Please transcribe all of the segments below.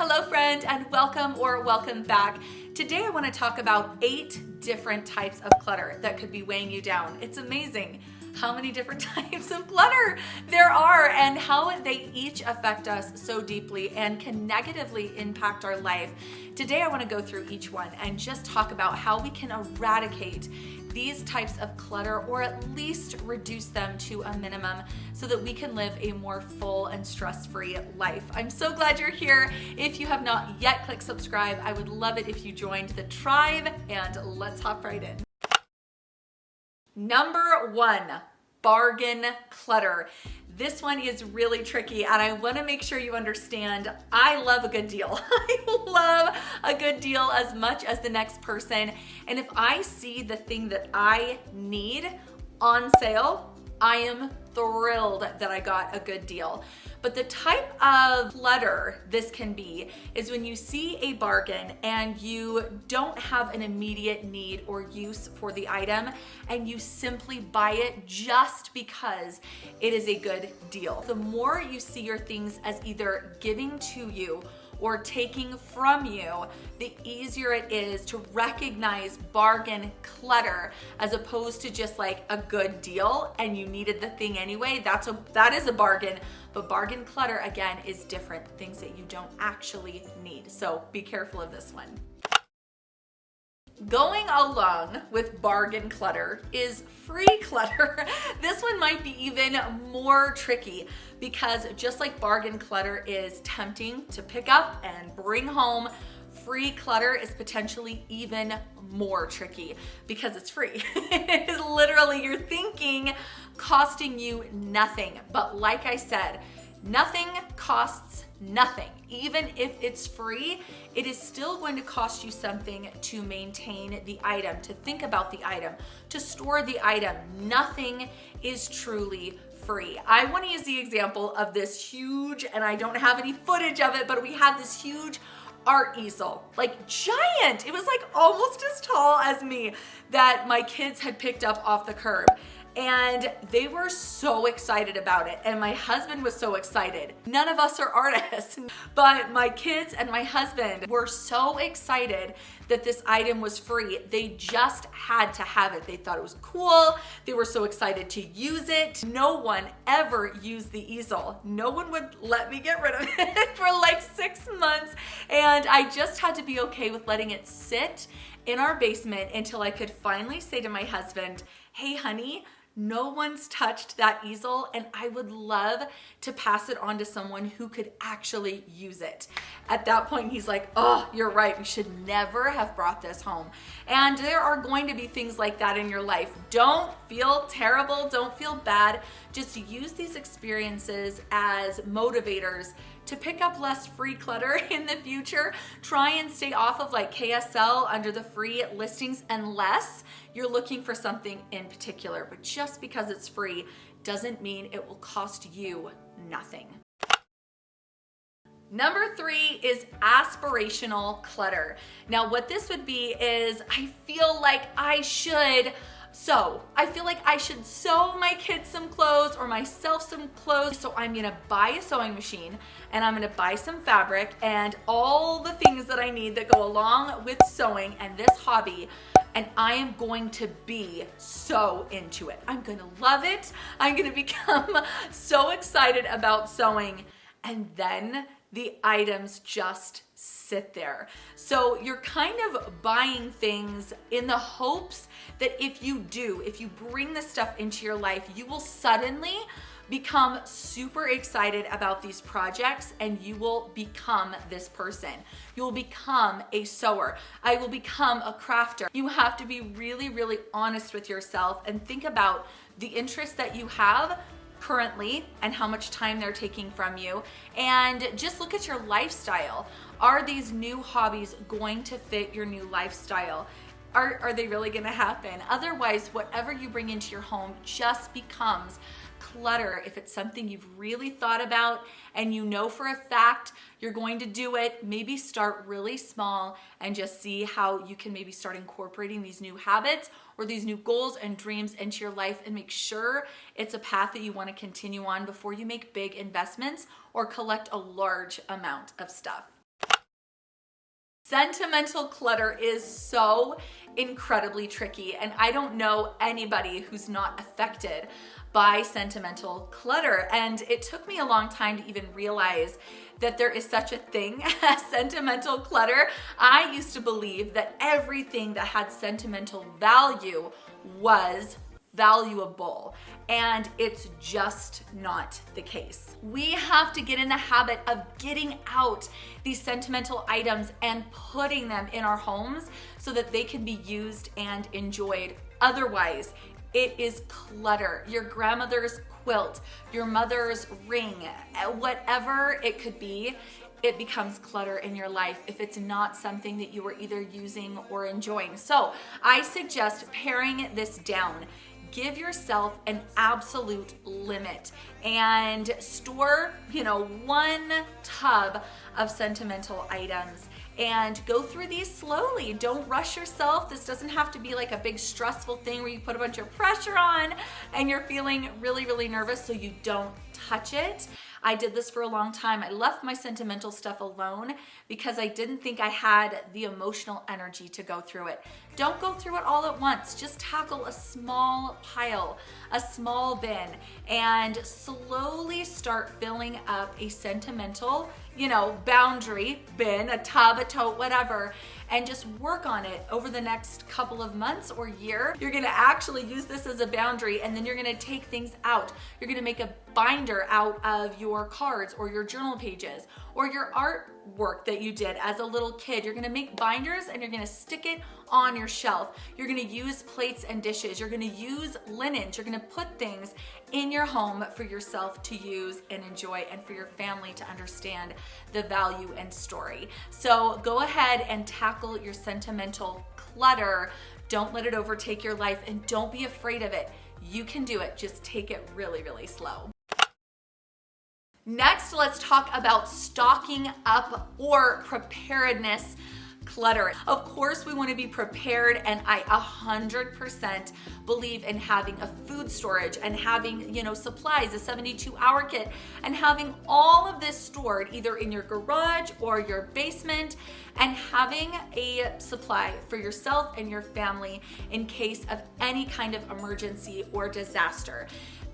Hello friend, and welcome back. Today I want to talk about 8 different types of clutter that could be weighing you down. It's amazing how many different types of clutter there are and how they each affect us so deeply and can negatively impact our life. Today I want to go through each one and just talk about how we can eradicate these types of clutter, or at least reduce them to a minimum so that we can live a more full and stress-free life. I'm so glad you're here. If you have not yet clicked subscribe, I would love it if you joined the tribe, and let's hop right in. Number 1, bargain clutter. This one is really tricky, and I want to make sure you understand I love a good deal. I love a good deal as much as the next person. And if I see the thing that I need on sale, I am thrilled that I got a good deal. But the type of clutter this can be is when you see a bargain and you don't have an immediate need or use for the item and you simply buy it just because it is a good deal. The more you see your things as either giving to you or taking from you, the easier it is to recognize bargain clutter as opposed to just like a good deal and you needed the thing anyway. That is a bargain, but bargain clutter again is different, things that you don't actually need. So be careful of this one. Going along with bargain clutter is free clutter. This one might be even more tricky because just like bargain clutter is tempting to pick up and bring home, free clutter is potentially even more tricky because it's free. It is literally your thinking costing you nothing. But like I said, nothing costs nothing. Even if it's free, it is still going to cost you something to maintain the item, to think about the item, to store the item. Nothing is truly free. I want to use the example of this huge, and I don't have any footage of it, but we had this huge art easel, like giant. It was like almost as tall as me, that my kids had picked up off the curb. And they were so excited about it. And my husband was so excited. None of us are artists, but my kids and my husband were so excited that this item was free. They just had to have it. They thought it was cool. They were so excited to use it. No one ever used the easel. No one would let me get rid of it for like 6 months. And I just had to be okay with letting it sit in our basement until I could finally say to my husband, hey honey, no one's touched that easel and I would love to pass it on to someone who could actually use it. At that point, he's like, oh, you're right. We should never have brought this home. And there are going to be things like that in your life. Don't feel terrible. Don't feel bad. Just use these experiences as motivators to pick up less free clutter in the future. Try and stay off of like KSL under the free listings unless you're looking for something in particular. But just because it's free doesn't mean it will cost you nothing. Number 3 is aspirational clutter. Now what this would be is I feel like I should sew my kids some clothes or myself some clothes. So I'm gonna buy a sewing machine and I'm gonna buy some fabric and all the things that I need that go along with sewing and this hobby. And I am going to be so into it. I'm gonna love it. I'm gonna become so excited about sewing. And then the items just sit there. So you're kind of buying things in the hopes that if you bring this stuff into your life, you will suddenly become super excited about these projects and you will become this person. You will become a sewer. I will become a crafter. You have to be really, really honest with yourself and think about the interests that you have currently and how much time they're taking from you, and just look at your lifestyle. Are these new hobbies going to fit your new lifestyle? Are they really gonna happen? Otherwise, whatever you bring into your home just becomes clutter. If it's something you've really thought about and you know for a fact you're going to do it, maybe start really small and just see how you can maybe start incorporating these new habits or these new goals and dreams into your life, and make sure it's a path that you want to continue on before you make big investments or collect a large amount of stuff. Sentimental clutter is so incredibly tricky, and I don't know anybody who's not affected by sentimental clutter. And it took me a long time to even realize that there is such a thing as sentimental clutter. I used to believe that everything that had sentimental value was valuable, and it's just not the case. We have to get in the habit of getting out these sentimental items and putting them in our homes so that they can be used and enjoyed. Otherwise, it is clutter. Your grandmother's quilt, your mother's ring, whatever it could be, it becomes clutter in your life if it's not something that you are either using or enjoying. So I suggest paring this down. Give yourself an absolute limit and store, one tub of sentimental items and go through these slowly. Don't rush yourself. This doesn't have to be like a big stressful thing where you put a bunch of pressure on and you're feeling really, really nervous so you don't touch it. I did this for a long time. I left my sentimental stuff alone because I didn't think I had the emotional energy to go through it. Don't go through it all at once. Just tackle a small pile, a small bin, and slowly start filling up a sentimental, boundary bin, a tub, a tote, whatever, and just work on it over the next couple of months or year. You're gonna actually use this as a boundary, and then you're gonna take things out. You're gonna make a binder out of your cards or your journal pages or your artwork that you did as a little kid. You're gonna make binders and you're gonna stick it on your shelf. You're gonna use plates and dishes. You're gonna use linens. You're gonna put things in your home for yourself to use and enjoy, and for your family to understand the value and story. So go ahead and tackle your sentimental clutter. Don't let it overtake your life, and don't be afraid of it. You can do it. Just take it really, really slow. Next, let's talk about stocking up or preparedness clutter. Of course, we want to be prepared, and I 100% believe in having a food storage and having, supplies, a 72-hour kit, and having all of this stored either in your garage or your basement, and having a supply for yourself and your family in case of any kind of emergency or disaster.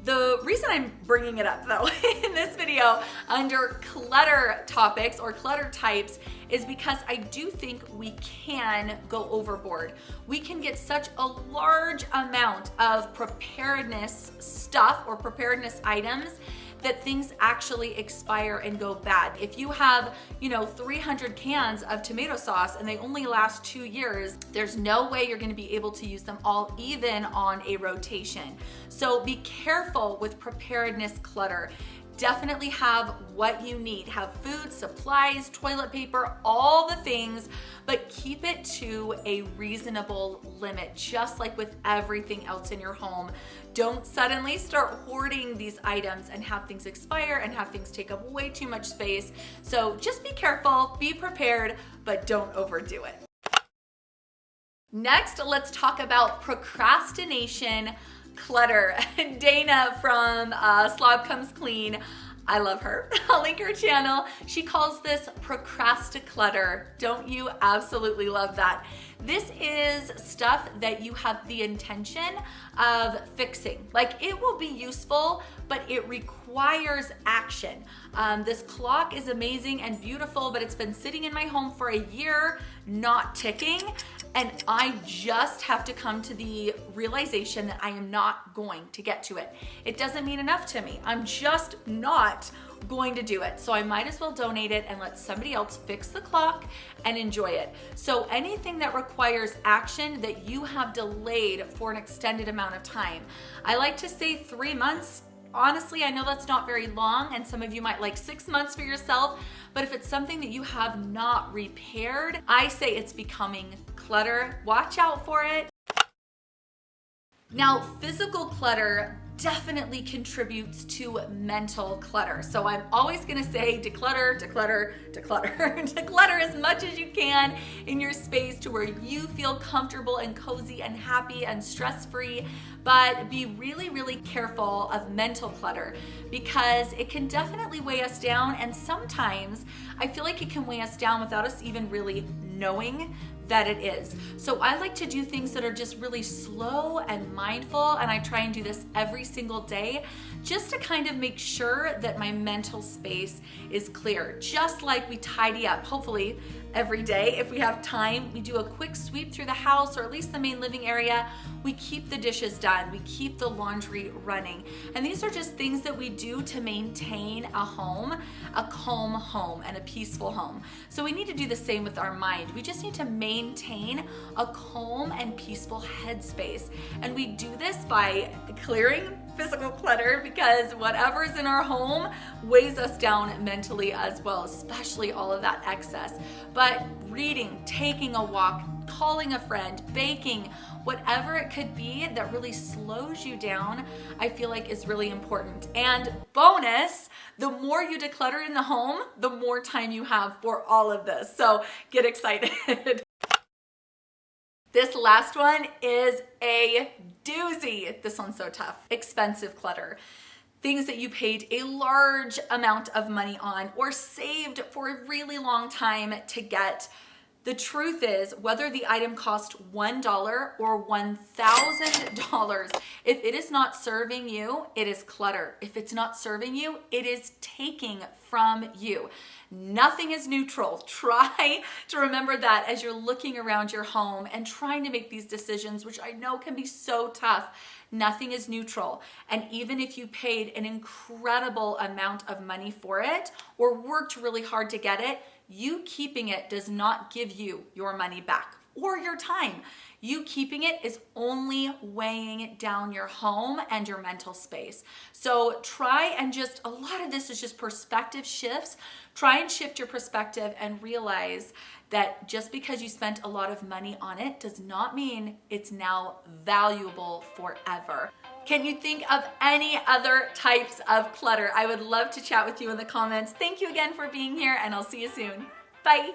The reason I'm bringing it up though in this video under clutter topics or clutter types is because I do think we can go overboard. We can get such a large amount of preparedness stuff or preparedness items that things actually expire and go bad. If you have, 300 cans of tomato sauce and they only last 2 years, there's no way you're gonna be able to use them all even on a rotation. So be careful with preparedness clutter. Definitely have what you need. Have food, supplies, toilet paper, all the things, but keep it to a reasonable limit, just like with everything else in your home. Don't suddenly start hoarding these items and have things expire and have things take up way too much space. So just be careful, be prepared, but don't overdo it. Next, let's talk about procrastination clutter. Dana from Slob Comes Clean, I love her. I'll link her channel. She calls this procrasticlutter. Don't you absolutely love that? This is stuff that you have the intention of fixing. Like, it will be useful, but it requires action. This clock is amazing and beautiful, but it's been sitting in my home for a year, not ticking. And I just have to come to the realization that I am not going to get to it. It doesn't mean enough to me. I'm just not going to do it. So I might as well donate it and let somebody else fix the clock and enjoy it. So anything that requires action that you have delayed for an extended amount of time. I like to say 3 months. Honestly, I know that's not very long, and some of you might like 6 months for yourself, but if it's something that you have not repaired, I say it's becoming clutter. Watch out for it. Now, physical clutter definitely contributes to mental clutter. So I'm always gonna say declutter, declutter, declutter. Declutter as much as you can in your space to where you feel comfortable and cozy and happy and stress-free, but be really, really careful of mental clutter because it can definitely weigh us down, and sometimes I feel like it can weigh us down without us even really knowing that it is. So I like to do things that are just really slow and mindful, and I try and do this every single day just to kind of make sure that my mental space is clear. Just like we tidy up, hopefully every day. If we have time, we do a quick sweep through the house, or at least the main living area. We keep the dishes done. We keep the laundry running. And these are just things that we do to maintain a home, a calm home, and a peaceful home. So we need to do the same with our mind. We just need to maintain a calm and peaceful headspace. And we do this by clearing physical clutter, because whatever's in our home weighs us down mentally as well, especially all of that excess. But reading, taking a walk, calling a friend, baking, whatever it could be that really slows you down, I feel like is really important. And bonus, the more you declutter in the home, the more time you have for all of this. So get excited. This last one is a doozy. This one's so tough. Expensive clutter. Things that you paid a large amount of money on or saved for a really long time to get. The truth is, whether the item cost $1 or $1,000, if it is not serving you, it is clutter. If it's not serving you, it is taking from you. Nothing is neutral. Try to remember that as you're looking around your home and trying to make these decisions, which I know can be so tough. Nothing is neutral. And even if you paid an incredible amount of money for it or worked really hard to get it, you keeping it does not give you your money back or your time. You keeping it is only weighing down your home and your mental space. So try and just, a lot of this is just perspective shifts. Try and shift your perspective and realize that just because you spent a lot of money on it does not mean it's now valuable forever. Can you think of any other types of clutter? I would love to chat with you in the comments. Thank you again for being here, and I'll see you soon. Bye.